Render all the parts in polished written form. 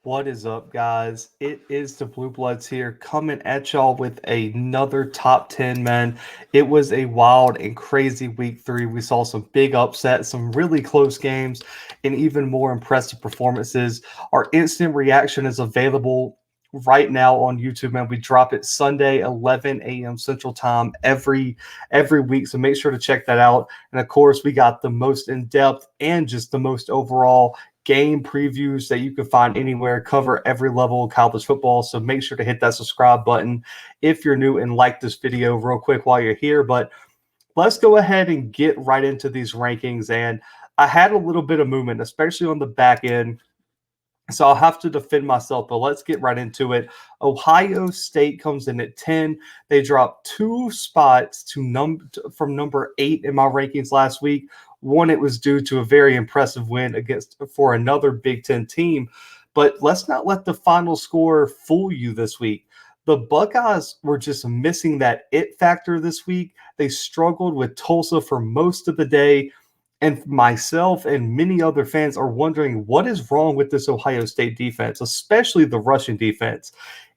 What is up, guys? It is the Bluebloods here coming at y'all with another top 10, man. It was a wild and crazy week 3. We saw some big upsets, some really close games, and even more impressive performances. Our instant reaction is available right now on YouTube, man. We drop it Sunday, 11 a.m. Central Time every week, so make sure to check that out. And of course, we got the most in-depth and just the most overall game previews that you can find anywhere, cover every level of college football. So make sure to hit that subscribe button if you're new and like this video real quick while you're here. But let's go ahead and get right into these rankings. And I had a little bit of movement, especially on the back end. So I'll have to defend myself, but let's get right into it. Ohio State comes in at 10. They dropped 2 spots from number 8 in my rankings last week. One, it was due to a very impressive win for another Big Ten team. But let's not let the final score fool you this week. The Buckeyes were just missing that it factor this week. They struggled with Tulsa for most of the day. And myself and many other fans are wondering what is wrong with this Ohio State defense, especially the rushing defense.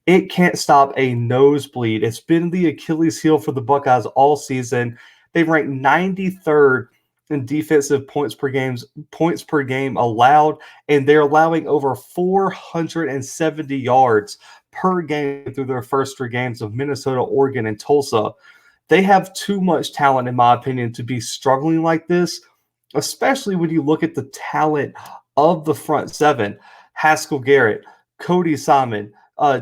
It can't stop a nosebleed. It's been the Achilles heel for the Buckeyes all season. They rank 93rd in defensive points per game allowed, and they're allowing over 470 yards per game through their first 3 games of Minnesota, Oregon, and Tulsa. They have too much talent, in my opinion, to be struggling like this, especially when you look at the talent of the front 7. Haskell Garrett, Cody Simon,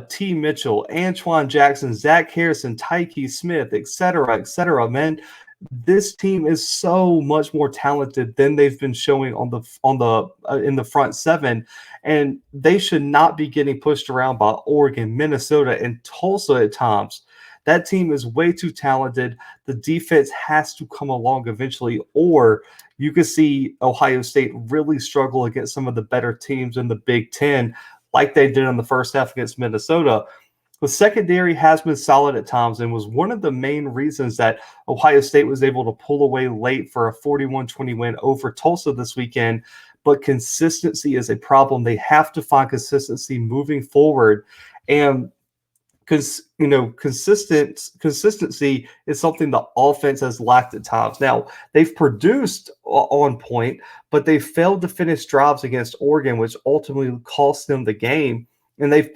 T. Mitchell, Antoine Jackson, Zach Harrison, Tyke Smith, etc. Man, this team is so much more talented than they've been showing in the front 7, and they should not be getting pushed around by Oregon, Minnesota, and Tulsa at times. That team is way too talented. The defense has to come along eventually, or you could see Ohio State really struggle against some of the better teams in the Big Ten, like they did in the first half against Minnesota. The secondary has been solid at times and was one of the main reasons that Ohio State was able to pull away late for a 41-20 win over Tulsa this weekend. But consistency is a problem. They have to find consistency moving forward. And consistency is something the offense has lacked at times. Now, they've produced on point, but they failed to finish drives against Oregon, which ultimately cost them the game.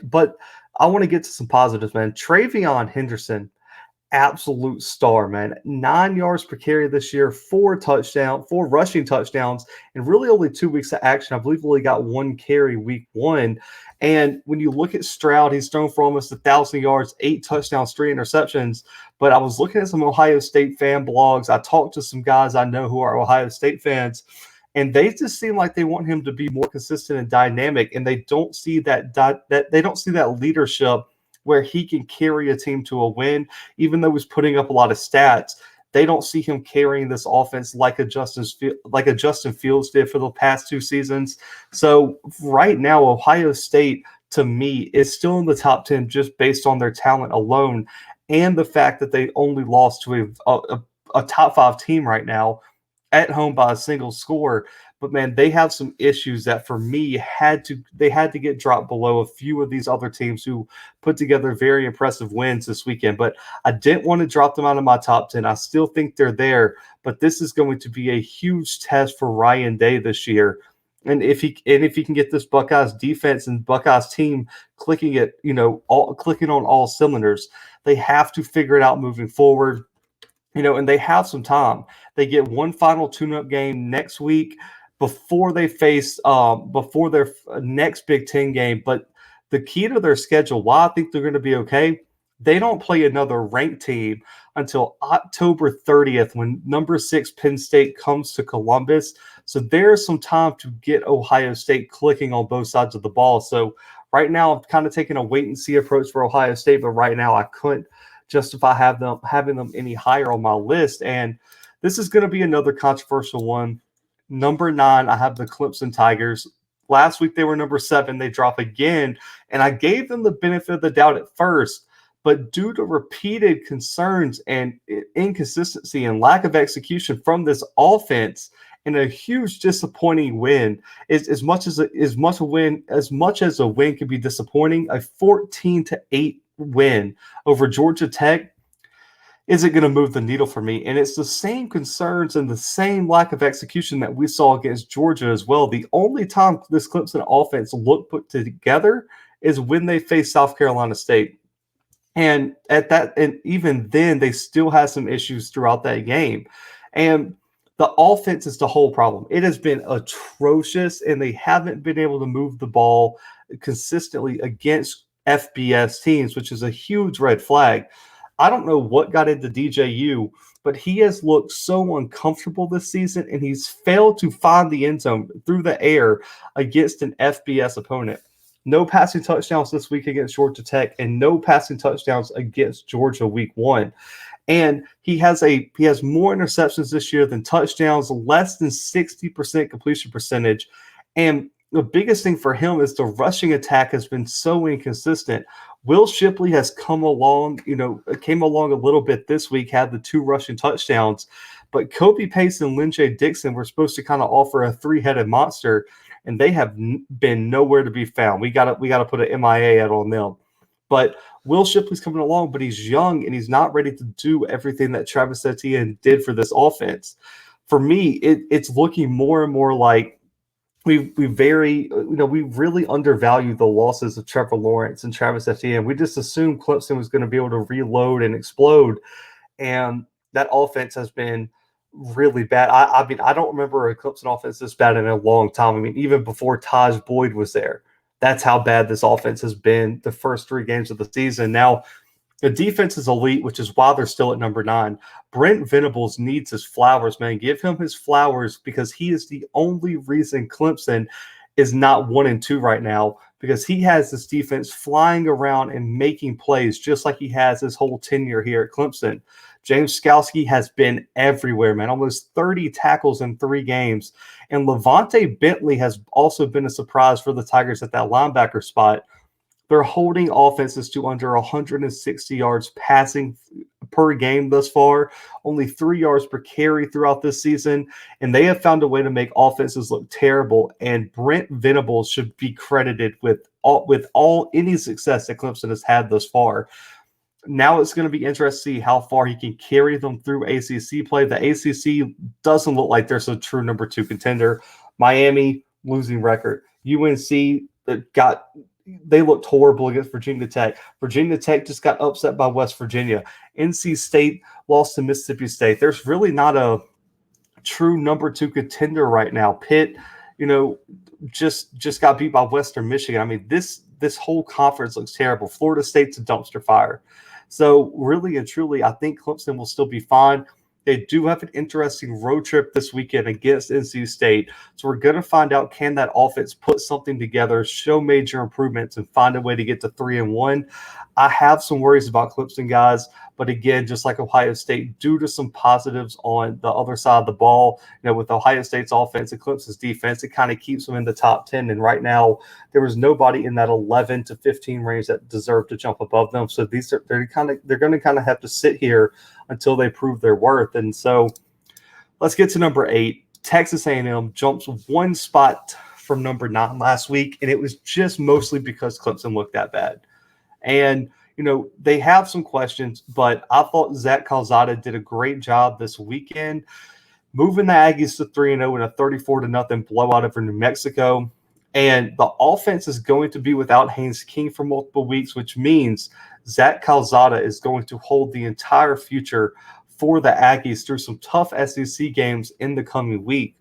But I want to get to some positives, man. Travion Henderson, absolute star, man. 9 yards per carry this year, 4 rushing touchdowns, and really only 2 weeks of action. I believe only got 1 carry week 1. And when you look at Stroud, he's thrown for almost 1,000 yards, 8 touchdowns, 3 interceptions. But I was looking at some Ohio State fan blogs. I talked to some guys I know who are Ohio State fans, and they just seem like they want him to be more consistent and dynamic, and they don't see that leadership where he can carry a team to a win, even though he's putting up a lot of stats. They don't see him carrying this offense like a Justin Fields did for the past 2 seasons. So right now, Ohio State, to me, is still in the top 10 just based on their talent alone, and the fact that they only lost to a top 5 team right now at home by a single score. But man, they have some issues that for me had to get dropped below a few of these other teams who put together very impressive wins this weekend. But I didn't want to drop them out of my top 10. I still think they're there, but this is going to be a huge test for Ryan Day this year. And if he can get this Buckeyes defense and Buckeyes team clicking on all cylinders, they have to figure it out moving forward. And they have some time. They get one final tune-up game next week before they face before their next Big Ten game. But the key to their schedule, why I think they're going to be okay, they don't play another ranked team until October 30th when number 6 Penn State comes to Columbus. So there's some time to get Ohio State clicking on both sides of the ball. So right now I'm kind of taking a wait-and-see approach for Ohio State, but right now I couldn't justify having them any higher on my list. And this is going to be another controversial one. Number 9, I have the Clemson Tigers. Last week they were number 7. They drop again, and I gave them the benefit of the doubt at first. But due to repeated concerns and inconsistency and lack of execution from this offense and a huge disappointing win. As much as a win can be disappointing, a 14-8 win over Georgia Tech isn't going to move the needle for me. And it's the same concerns and the same lack of execution that we saw against Georgia as well. The only time this Clemson offense looked put together is when they faced South Carolina State. And even then, they still had some issues throughout that game. And the offense is the whole problem. It has been atrocious, and they haven't been able to move the ball consistently against FBS teams, which is a huge red flag. I don't know what got into DJU, but he has looked so uncomfortable this season, and he's failed to find the end zone through the air against an FBS opponent. No passing touchdowns this week against Georgia Tech, and no passing touchdowns against Georgia week 1. And he has more interceptions this year than touchdowns, less than 60% completion percentage. And the biggest thing for him is the rushing attack has been so inconsistent. Will Shipley has came along a little bit this week, had the 2 rushing touchdowns, but Kobe Pace and Lynn J. Dixon were supposed to kind of offer a 3-headed monster, and they have been nowhere to be found. We got to put an MIA out on them. But Will Shipley's coming along, but he's young and he's not ready to do everything that Travis Etienne did for this offense. For me, it's looking more and more like we really undervalue the losses of Trevor Lawrence and Travis Etienne. We just assumed Clemson was going to be able to reload and explode, and that offense has been really bad. I mean, I don't remember a Clemson offense this bad in a long time. I mean, even before Taj Boyd was there. That's how bad this offense has been the first 3 games of the season. Now, the defense is elite, which is why they're still at number 9. Brent Venables needs his flowers, man. Give him his flowers, because he is the only reason Clemson is not 1-2 right now, because he has this defense flying around and making plays just like he has his whole tenure here at Clemson. James Skalski has been everywhere, man. Almost 30 tackles in 3 games. And Levante Bentley has also been a surprise for the Tigers at that linebacker spot. They're holding offenses to under 160 yards passing per game thus far, only 3 yards per carry throughout this season, and they have found a way to make offenses look terrible. And Brent Venables should be credited with any success that Clemson has had thus far. Now it's going to be interesting to see how far he can carry them through ACC play. The ACC doesn't look like there's a true number 2 contender. Miami, losing record. UNC, they looked horrible against Virginia Tech. Virginia Tech just got upset by West Virginia. NC State lost to Mississippi State. There's really not a true number 2 contender right now. Pitt, just got beat by Western Michigan. I mean, this whole conference looks terrible. Florida State's a dumpster fire. So really and truly, I think Clemson will still be fine. They do have an interesting road trip this weekend against NC State. So we're going to find out, can that offense put something together, show major improvements, and find a way to get to 3-1. I have some worries about Clemson, guys. But again, just like Ohio State, due to some positives on the other side of the ball, with Ohio State's offense and Clemson's defense, it kind of keeps them in the top 10. And right now, there was nobody in that 11 to 15 range that deserved to jump above them. So they're going to kind of have to sit here until they prove their worth. And so let's get to number 8. Texas A&M jumps 1 spot from number 9 last week, and it was just mostly because Clemson looked that bad. And they have some questions, but I thought Zach Calzada did a great job this weekend, moving the Aggies to 3-0 in a 34-0 blowout over New Mexico. And the offense is going to be without Haynes King for multiple weeks, which means Zach Calzada is going to hold the entire future for the Aggies through some tough SEC games in the coming weeks.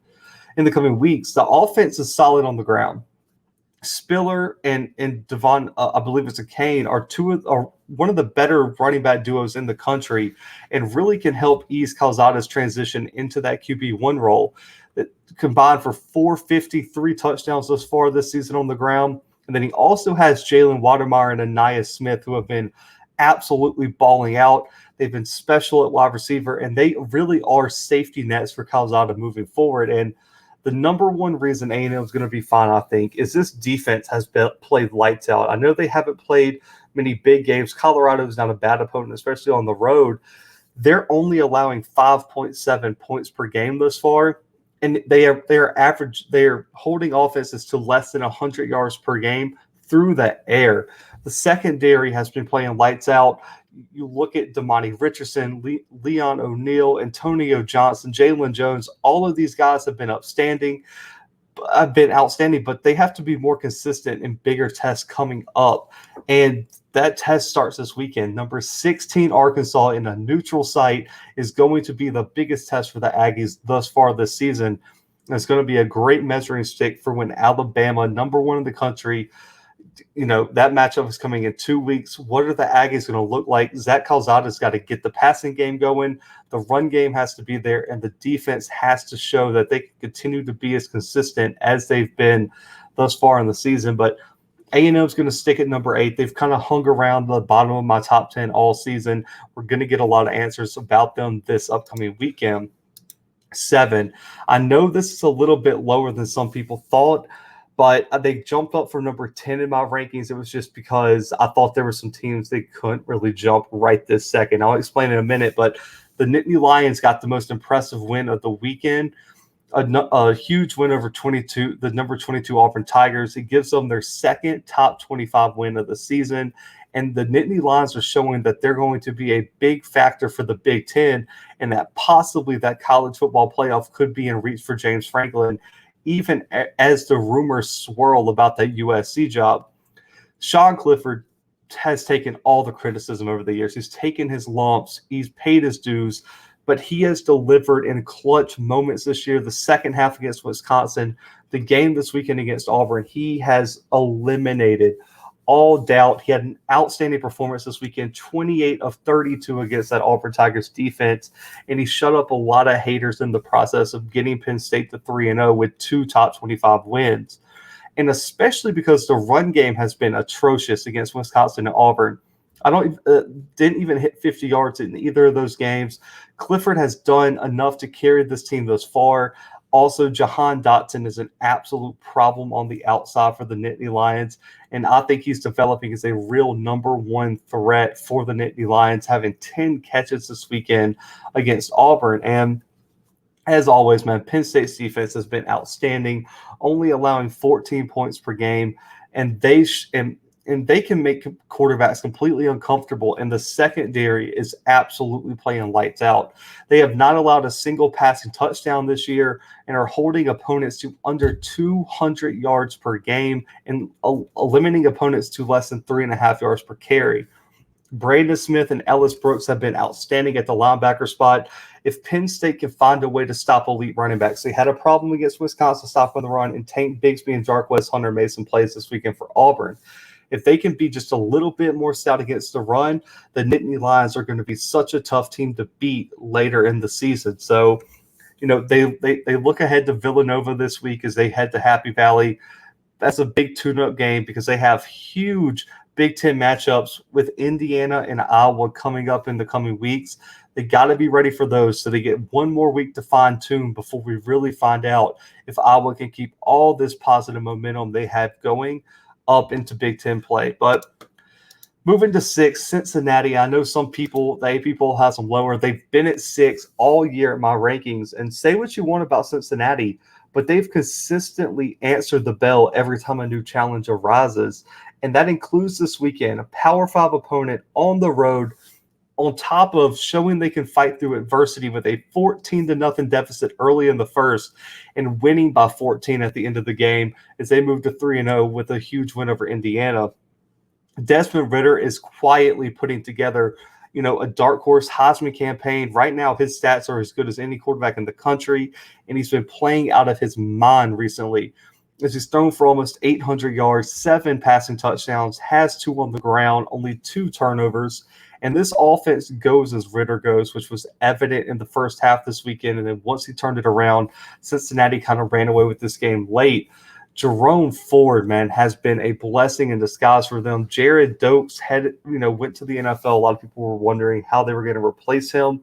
The offense is solid on the ground. Spiller and Devon, I believe it's a Kane, are one of the better running back duos in the country, and really can help ease Calzada's transition into that QB1 role. That combined for 453 touchdowns thus far this season on the ground. And then he also has Jalen Watermeyer and Anaya Smith, who have been absolutely balling out. They've been special at wide receiver, and they really are safety nets for Calzada moving forward. And the number one reason A&M is going to be fine, I think, is this defense has played lights out. I know they haven't played many big games. Colorado is not a bad opponent, especially on the road. They're only allowing 5.7 points per game thus far. and they are holding offenses to less than 100 yards per game through the air. The secondary has been playing lights out. You look at Damani Richardson, Leon O'Neal, Antonio Johnson, Jalen Jones. All of these guys have been outstanding, but they have to be more consistent in bigger tests coming up. And that test starts this weekend. Number 16, Arkansas, in a neutral site, is going to be the biggest test for the Aggies thus far this season. And it's going to be a great measuring stick for when Alabama, number 1 in the country, that matchup is coming in 2 weeks. What are the Aggies going to look like? Zach Calzada's got to get the passing game going. The run game has to be there, and the defense has to show that they can continue to be as consistent as they've been thus far in the season. But A&M is going to stick at number 8. They've kind of hung around the bottom of my top 10 all season. We're going to get a lot of answers about them this upcoming weekend. 7. I know this is a little bit lower than some people thought, but they jumped up for number 10 in my rankings. It was just because I thought there were some teams they couldn't really jump right this second. I'll explain in a minute, but the Nittany Lions got the most impressive win of the weekend. A huge win over the number 22 Auburn Tigers. It gives them their second top 25 win of the season. And the Nittany Lions are showing that they're going to be a big factor for the Big Ten, and that possibly that college football playoff could be in reach for James Franklin, even as the rumors swirl about that USC job. Sean Clifford has taken all the criticism over the years. He's taken his lumps. He's paid his dues. But he has delivered in clutch moments this year. The second half against Wisconsin, the game this weekend against Auburn, he has eliminated all doubt. He had an outstanding performance this weekend, 28 of 32 against that Auburn Tigers defense, and he shut up a lot of haters in the process of getting Penn State to 3-0 with 2 top 25 wins. And especially because the run game has been atrocious against Wisconsin and Auburn. Didn't even hit 50 yards in either of those games. Clifford has done enough to carry this team thus far. Also, Jahan Dotson is an absolute problem on the outside for the Nittany Lions, and I think he's developing as a real number 1 threat for the Nittany Lions, having 10 catches this weekend against Auburn. And as always, man, Penn State's defense has been outstanding, only allowing 14 points per game, and they can make quarterbacks completely uncomfortable, and the secondary is absolutely playing lights out. They have not allowed a single passing touchdown this year and are holding opponents to under 200 yards per game and limiting opponents to less than 3.5 yards per carry. Braden Smith and Ellis Brooks have been outstanding at the linebacker spot. If Penn State can find a way to stop elite running backs, they had a problem against Wisconsin stopping the run, and Tank Bigsby and Jarquez Hunter made some plays this weekend for Auburn. If they can be just a little bit more stout against the run, the Nittany Lions are going to be such a tough team to beat later in the season. So, they look ahead to Villanova this week as they head to Happy Valley. That's a big tune-up game because they have huge Big Ten matchups with Indiana and Iowa coming up in the coming weeks. They got to be ready for those, so they get one more week to fine-tune before we really find out if Iowa can keep all this positive momentum they have going up into Big Ten play. But moving to 6, Cincinnati. I know some people, the A people have them lower. They've been at 6 all year at my rankings. And say what you want about Cincinnati, but they've consistently answered the bell every time a new challenge arises. And that includes this weekend, a Power 5 opponent on the road, on top of showing they can fight through adversity with a 14-0 deficit early in the first and winning by 14 at the end of the game as they move to 3-0 with a huge win over Indiana. Desmond Ridder is quietly putting together, a dark horse Heisman campaign. Right now, his stats are as good as any quarterback in the country, and he's been playing out of his mind recently. As he's thrown for almost 800 yards, 7 passing touchdowns, has 2 on the ground, only 2 turnovers. And this offense goes as Ridder goes, which was evident in the first half this weekend. And then once he turned it around, Cincinnati kind of ran away with this game late. Jerome Ford, man, has been a blessing in disguise for them. Jared Dokes went to the NFL. A lot of people were wondering how they were going to replace him.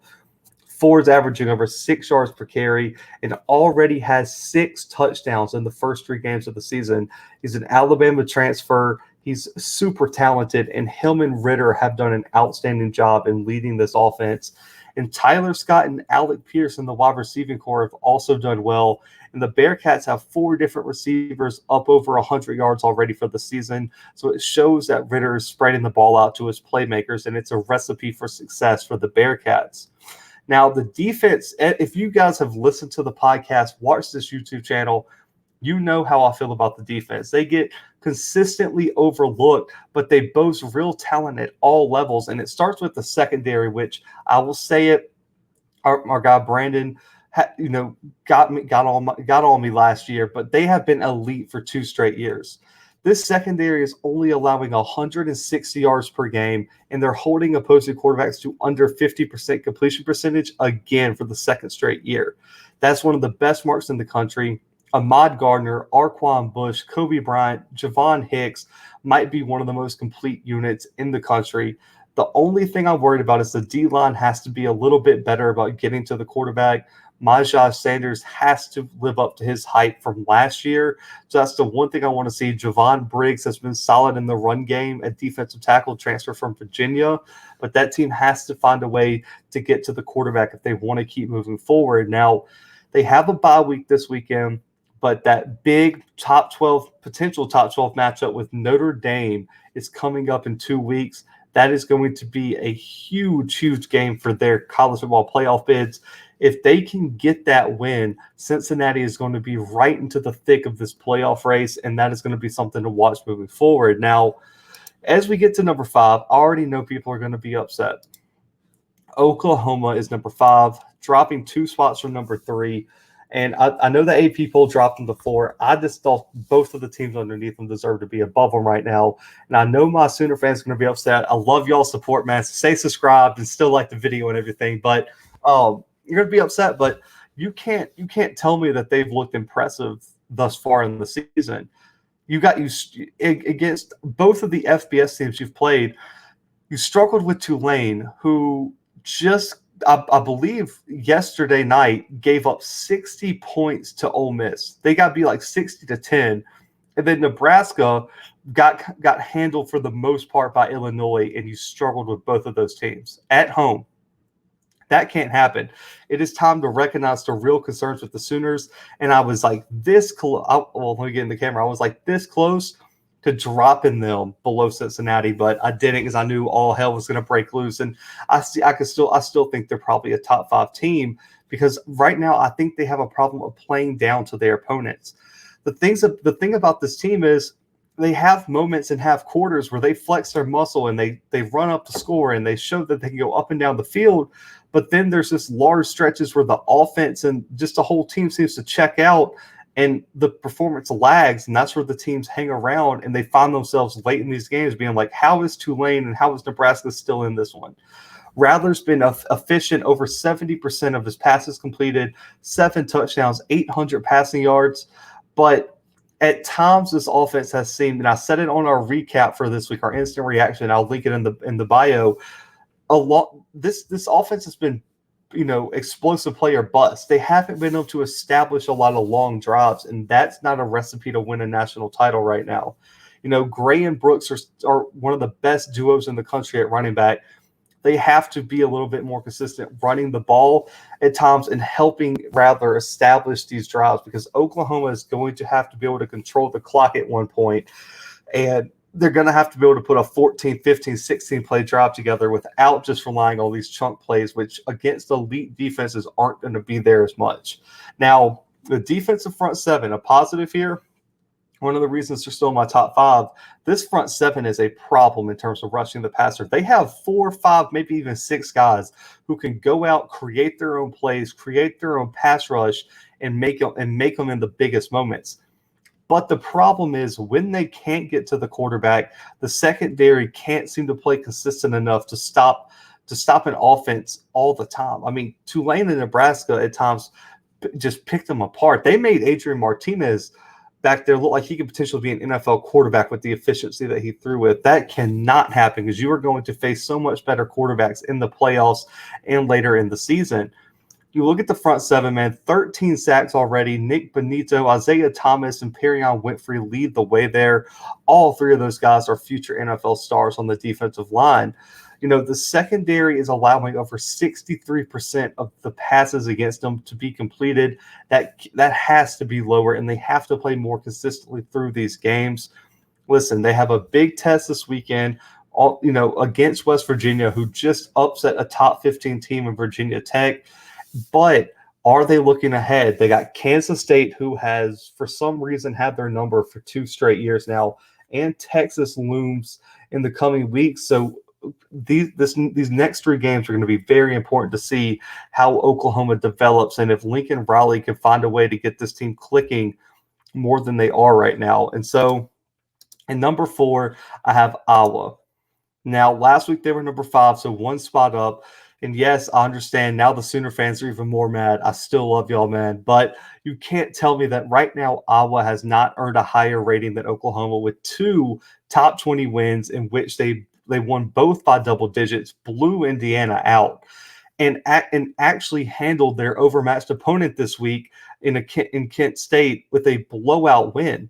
Ford's averaging over 6 yards per carry and already has 6 touchdowns in the first 3 games of the season. He's an Alabama transfer. He's super talented, and him and Ridder have done an outstanding job in leading this offense. And Tyler Scott and Alec Pierce in the wide receiving core have also done well. And the Bearcats have 4 different receivers up over 100 yards already for the season. So it shows that Ritter is spreading the ball out to his playmakers, and it's a recipe for success for the Bearcats. Now, the defense, if you guys have listened to the podcast, watched this YouTube channel, you know how I feel about the defense. They get consistently overlooked, but they boast real talent at all levels. And it starts with the secondary, which I will say it, our guy Brandon, got on me last year, but they have been elite for 2 straight years. This secondary is only allowing 160 yards per game, and they're holding opposing quarterbacks to under 50% completion percentage again for the 2nd straight year. That's one of the best marks in the country. Ahmad Gardner, Arquan Bush, Kobe Bryant, Javon Hicks might be one of the most complete units in the country. The only thing I'm worried about is the D-line has to be a little bit better about getting to the quarterback. Majah Sanders has to live up to his hype from last year. So that's the one thing I want to see. Javon Briggs has been solid in the run game at defensive tackle, transfer from Virginia. But that team has to find a way to get to the quarterback if they want to keep moving forward. Now, they have a bye week this weekend, but that big potential top 12 matchup with Notre Dame is coming up in 2 weeks. That is going to be a huge, huge game for their college football playoff bids. If they can get that win, Cincinnati is going to be right into the thick of this playoff race, and that is going to be something to watch moving forward. Now, as we get to number 5, I already know people are going to be upset. Oklahoma is number 5, dropping 2 spots from number 3. And I know the AP poll dropped them to 4. I just thought both of the teams underneath them deserve to be above them right now. And I know my Sooner fans are going to be upset. I love y'all's support, man. So stay subscribed and still like the video and everything. But you're going to be upset. But you can't tell me that they've looked impressive thus far in the season. Against both of the FBS teams you've played, you struggled with Tulane, who just I believe yesterday night gave up 60 points to Ole Miss. They got to be like 60-10. And then Nebraska got handled for the most part by Illinois, and you struggled with both of those teams at home. That can't happen. It is time to recognize the real concerns with the Sooners. And I was like this close. Well, let me get in the camera. I was like this close to dropping them below Cincinnati, but I didn't because I knew all hell was going to break loose. And I still think they're probably a top 5 team because right now I think they have a problem of playing down to their opponents. The thing about this team is they have moments in half quarters where they flex their muscle and they run up the score and they show that they can go up and down the field. But then there's this large stretches where the offense and just the whole team seems to check out and the performance lags, and that's where the teams hang around and they find themselves late in these games being like, how is Tulane and how is Nebraska still in this one? Rattler's been efficient, over 70% of his passes completed, 7 touchdowns, 800 passing yards. But at times this offense has seemed, and I said it on our recap for this week, our instant reaction, I'll link it in the bio, this offense has been explosive play or bust. They haven't been able to establish a lot of long drives, and that's not a recipe to win a national title right now. Gray and Brooks are one of the best duos in the country at running back. They have to be a little bit more consistent running the ball at times and helping Rattler establish these drives because Oklahoma is going to have to be able to control the clock at one point, and they're going to have to be able to put a 14, 15, 16 play drive together without just relying on these chunk plays, which against elite defenses aren't going to be there as much. Now, the defensive front 7, a positive here. One of the reasons they're still in my top 5, this front 7 is a problem in terms of rushing the passer. They have 4, 5, maybe even 6 guys who can go out, create their own plays, create their own pass rush, and make them in the biggest moments. But the problem is when they can't get to the quarterback, the secondary can't seem to play consistent enough to stop an offense all the time. I mean, Tulane and Nebraska at times just picked them apart. They made Adrian Martinez back there look like he could potentially be an NFL quarterback with the efficiency that he threw with. That cannot happen because you are going to face so much better quarterbacks in the playoffs and later in the season. You look at the front 7, man, 13 sacks already. Nick Benito, Isaiah Thomas, and Perion Winfrey lead the way there. All 3 of those guys are future NFL stars on the defensive line. The secondary is allowing over 63% of the passes against them to be completed. That has to be lower, and they have to play more consistently through these games. Listen, they have a big test this weekend, against West Virginia, who just upset a top 15 team in Virginia Tech. But are they looking ahead? They got Kansas State, who has, for some reason, had their number for 2 straight years now, and Texas looms in the coming weeks. So these next 3 games are going to be very important to see how Oklahoma develops and if Lincoln Riley can find a way to get this team clicking more than they are right now. And so, in number 4, I have Iowa. Now, last week they were number 5, so 1 spot up. And yes, I understand now the Sooner fans are even more mad. I still love y'all, man. But you can't tell me that right now Iowa has not earned a higher rating than Oklahoma with 2 top 20 wins in which they won both by double digits, blew Indiana out, and actually handled their overmatched opponent this week in Kent State with a blowout win.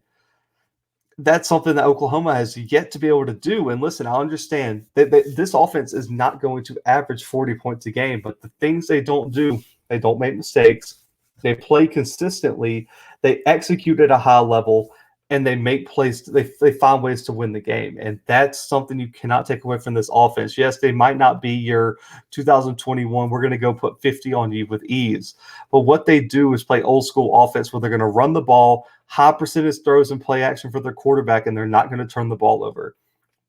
That's something that Oklahoma has yet to be able to do. And listen, I understand that this offense is not going to average 40 points a game, but the things they don't do, they don't make mistakes. They play consistently. They execute at a high level, and they make plays. They find ways to win the game. And that's something you cannot take away from this offense. Yes, they might not be your 2021, we're going to go put 50 on you with ease. But what they do is play old school offense where they're going to run the ball, high percentage throws and play action for their quarterback, and they're not going to turn the ball over.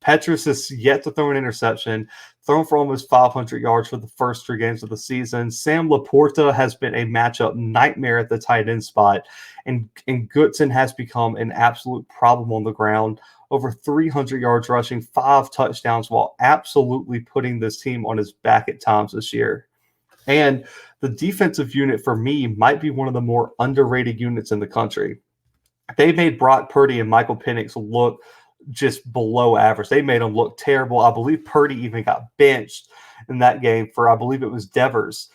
Petrus has yet to throw an interception, thrown for almost 500 yards for the first 3 games of the season. Sam Laporta has been a matchup nightmare at the tight end spot, and Goodson has become an absolute problem on the ground. Over 300 yards rushing, 5 touchdowns, while absolutely putting this team on his back at times this year. And the defensive unit, for me, might be one of the more underrated units in the country. They made Brock Purdy and Michael Penix look just below average. They made them look terrible. I believe Purdy even got benched in that game for, I believe it was Devers.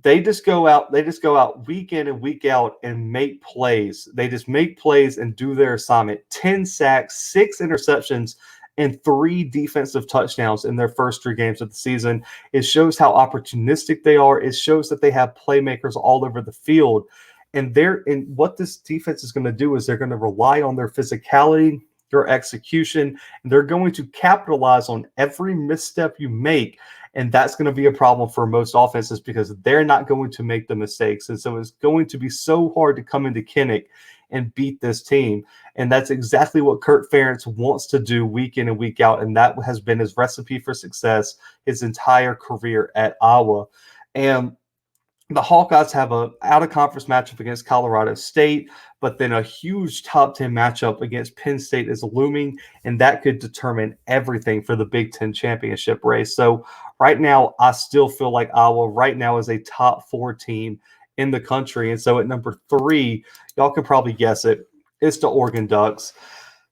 They just go out week in and week out and make plays. They just make plays and do their assignment. 10 sacks, 6 interceptions, and 3 defensive touchdowns in their first 3 games of the season. It shows how opportunistic they are. It shows that they have playmakers all over the field. And what this defense is going to do is they're going to rely on their physicality, your execution, and they're going to capitalize on every misstep you make. And that's going to be a problem for most offenses because they're not going to make the mistakes. And so it's going to be so hard to come into Kinnick and beat this team. And that's exactly what Kirk Ferentz wants to do week in and week out. And that has been his recipe for success his entire career at Iowa. And the Hawkeyes have a out-of-conference matchup against Colorado State, but then a huge top 10 matchup against Penn State is looming, and that could determine everything for the Big Ten championship race. So right now, I still feel like Iowa right now is a top 4 team in the country. And so at number 3, y'all can probably guess it, it's the Oregon Ducks.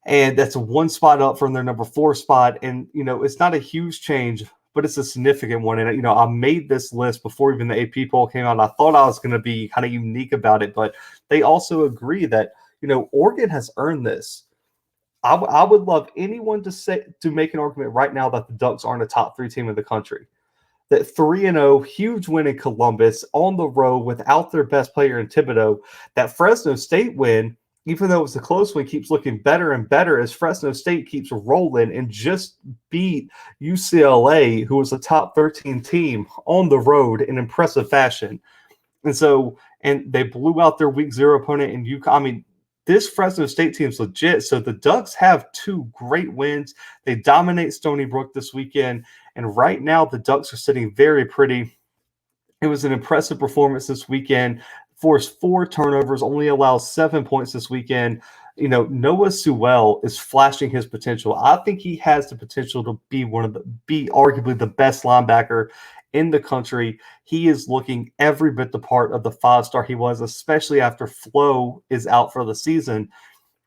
And that's 1 spot up from their number 4 spot. And, it's not a huge change, but it's a significant one. And, I made this list before even the AP poll came out. I thought I was going to be kind of unique about it, but they also agree that, Oregon has earned this. I would love anyone to make an argument right now that the Ducks aren't a top 3 team in the country. That 3-0, huge win in Columbus, on the road without their best player in Thibodeau. That Fresno State win, even though it's a close one, keeps looking better and better as Fresno State keeps rolling and just beat UCLA, who was a top 13 team, on the road in impressive fashion. And they blew out their week 0 opponent in UConn. I mean, this Fresno State team's legit. So the Ducks have 2 great wins. They dominate Stony Brook this weekend. And right now, the Ducks are sitting very pretty. It was an impressive performance this weekend. Forced 4 turnovers, only allows 7 points this weekend. Noah Sewell is flashing his potential. I think he has the potential to be arguably the best linebacker in the country. He is looking every bit the part of the 5-star he was, especially after Flo is out for the season.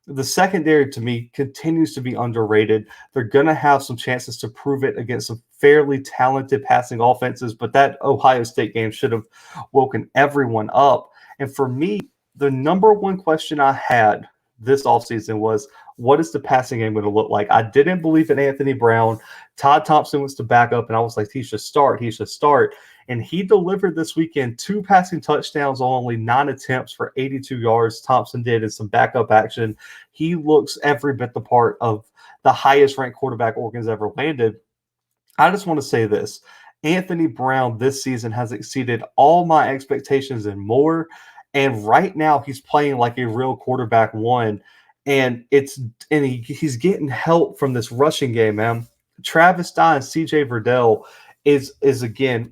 The secondary, to me, continues to be underrated. They're going to have some chances to prove it against some fairly talented passing offenses, but that Ohio State game should have woken everyone up. And for me, the number one question I had this offseason was, what is the passing game going to look like? I didn't believe in Anthony Brown. Todd Thompson was to back up, and I was like, he should start. He should start. And he delivered this weekend 2 passing touchdowns on only 9 attempts for 82 yards. Thompson did in some backup action. He looks every bit the part of the highest ranked quarterback Oregon's ever landed. I just want to say this. Anthony Brown this season has exceeded all my expectations and more. And right now he's playing like a real quarterback one. And he's getting help from this rushing game, man. Travis Dye and CJ Verdell is again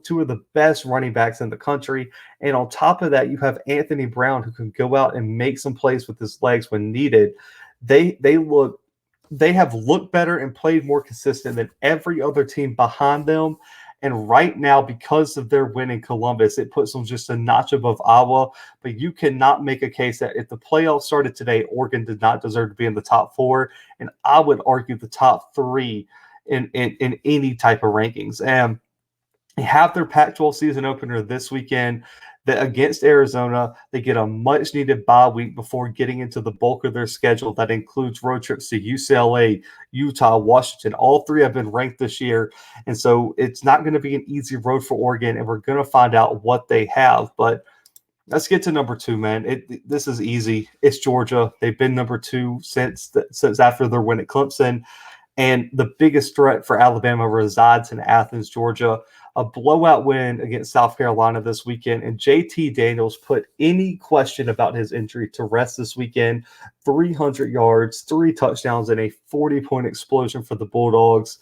two of the best running backs in the country. And on top of that, you have Anthony Brown who can go out and make some plays with his legs when needed. They have looked better and played more consistent than every other team behind them. And right now, because of their win in Columbus, it puts them just a notch above Iowa. But you cannot make a case that if the playoffs started today, Oregon did not deserve to be in the top 4. And I would argue the top 3 in any type of rankings. And they have their Pac-12 season opener this weekend against Arizona. They get a much-needed bye week before getting into the bulk of their schedule that includes road trips to UCLA, Utah, Washington. All 3 have been ranked this year, and so it's not going to be an easy road for Oregon, and we're going to find out what they have. But let's get to number 2, man. This is easy. It's Georgia. They've been number 2 since after their win at Clemson, and the biggest threat for Alabama resides in Athens, Georgia. A blowout win against South Carolina this weekend, and JT Daniels put any question about his injury to rest this weekend. 300 yards, 3 touchdowns, and a 40-point explosion for the Bulldogs.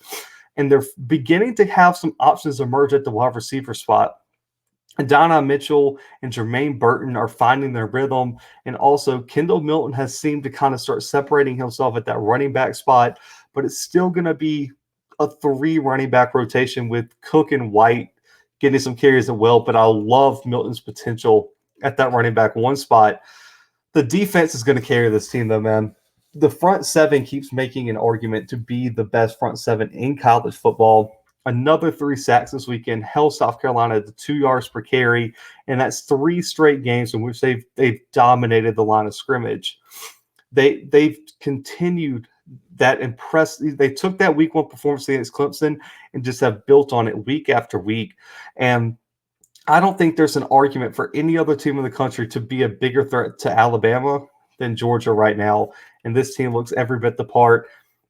And they're beginning to have some options emerge at the wide receiver spot. Adonai Mitchell and Jermaine Burton are finding their rhythm, and also Kendall Milton has seemed to kind of start separating himself at that running back spot, but it's still going to be a 3 running back rotation with Cook and White getting some carries as well. But I love Milton's potential at that running back 1 spot. The defense is going to carry this team, though, man. The front 7 keeps making an argument to be the best front 7 in college football. Another 3 sacks this weekend held South Carolina to 2 yards per carry, and that's 3 straight games in which they've dominated the line of scrimmage. They've continued that impressive. They took that week 1 performance against Clemson and just have built on it week after week. And I don't think there's an argument for any other team in the country to be a bigger threat to Alabama than Georgia right now. And this team looks every bit the part.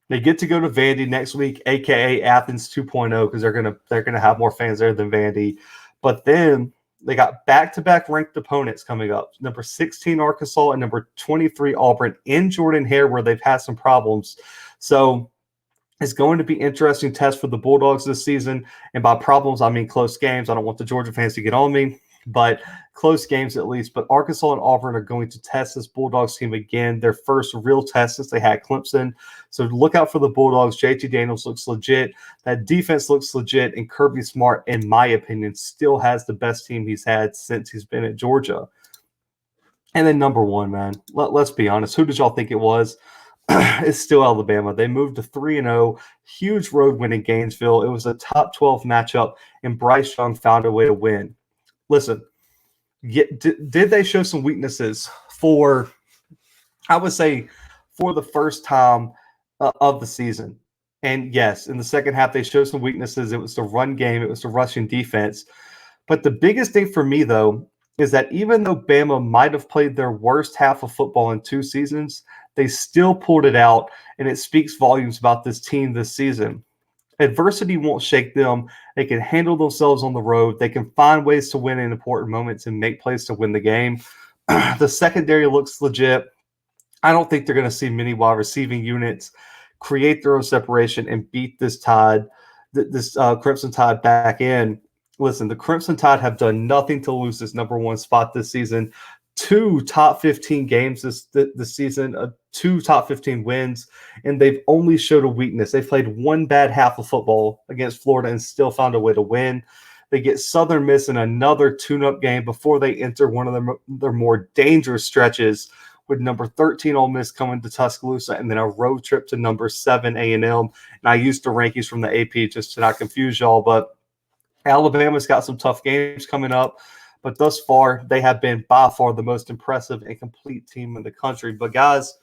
They get to go to Vandy next week, aka Athens 2.0, because they're gonna have more fans there than Vandy. But then they got back-to-back ranked opponents coming up. Number 16 Arkansas and number 23 Auburn in Jordan-Hare, where they've had some problems. So it's going to be an interesting test for the Bulldogs this season. And by problems, I mean close games. I don't want the Georgia fans to get on me, but close games at least. But Arkansas and Auburn are going to test this Bulldogs team again, their first real test since they had Clemson. So look out for the Bulldogs. JT Daniels looks legit. That defense looks legit. And Kirby Smart, in my opinion, still has the best team he's had since he's been at Georgia. And then number 1, man, let's be honest. Who did y'all think it was? It's still Alabama. They moved to 3-0, huge road win in Gainesville. It was a top 12 matchup, and Bryce Young found a way to win. Listen, did they show some weaknesses for, I would say, for the first time of the season? And yes, in the second half, they showed some weaknesses. It was the run game. It was the rushing defense. But the biggest thing for me, though, is that even though Bama might have played their worst half of football in 2 seasons, they still pulled it out, and it speaks volumes about this team this season. Adversity won't shake them. They can handle themselves on the road. They can find ways to win in important moments and make plays to win the game. The secondary looks legit. I don't think they're going to see many wide receiving units create their own separation and beat this Tide, this Crimson Tide back in. Listen, the Crimson Tide have done nothing to lose this number 1 spot this season. 2 top 15 games this season, 2 top 15 wins, and they've only showed a weakness. They played 1 bad half of football against Florida and still found a way to win. They get Southern Miss in another tune-up game before they enter one of their more dangerous stretches with number 13 Ole Miss coming to Tuscaloosa and then a road trip to number 7 A&M. And I used the rankings from the AP just to not confuse y'all, but Alabama's got some tough games coming up. but thus far, they have been by far the most impressive and complete team in the country. But guys,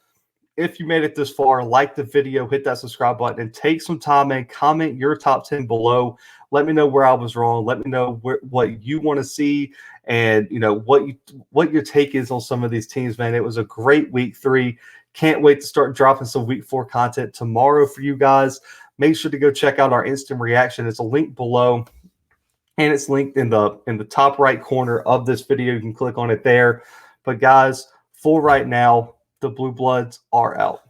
if you made it this far, like the video, hit that subscribe button, and take some time and comment your top 10 below. Let me know where I was wrong. Let me know what you want to see, and what your take is on some of these teams, man. It was a great week 3. Can't wait to start dropping some week 4 content tomorrow for you guys. Make sure to go check out our instant reaction. It's a link below, and it's linked in the top right corner of this video. You can click on it there. But guys, for right now, the Blue Bloods are out.